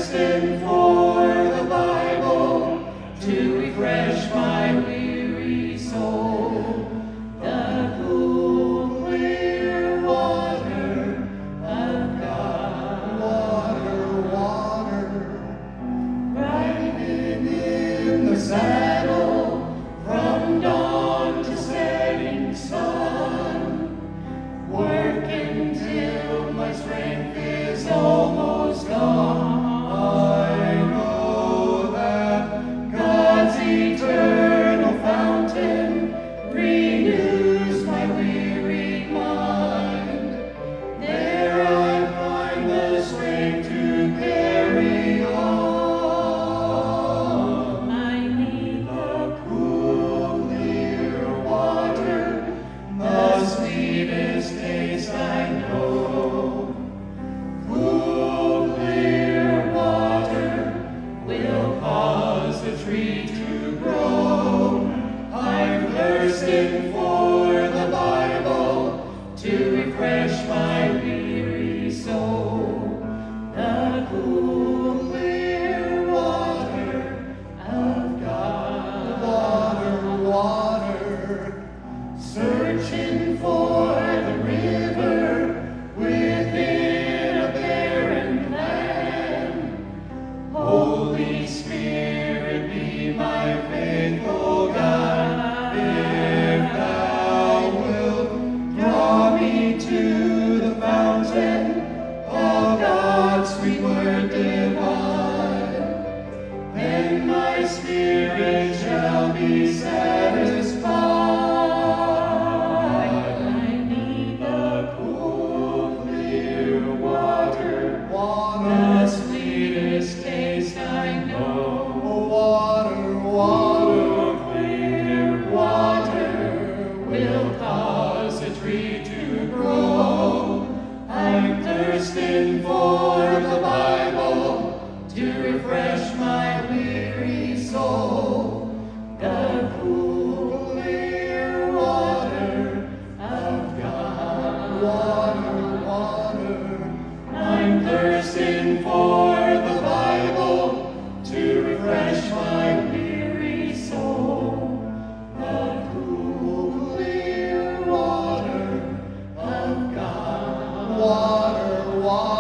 thirsting for the Bible to refresh my weary soul. The cool, clear water of God. Water, riding in the saddle from dawn to setting sun, working till my strength is almost gone. I know that God's eternal fountain renews my weary mind. There I find the strength to carry on. I need the cool, clear water, the sweetest taste I know. Cool, clear water will cause the tree to grow. I'm thirsting for the Bible to refresh my weary soul. The cool, clear water of God. Water, searching for the river within a barren land. Holy Spirit, be my faithful guide. If thou wilt draw me to the fountain of God's sweet word divine, then my spirit shall be satisfied. I need the cool, clear water, the sweetest taste I know. Water, clear water will cause a tree to grow. I'm thirsting for the Bible to refresh my weary soul. The cool, clear water of God. Water, I'm thirsting for the Bible to refresh my weary soul. The cool, clear water of God. Water.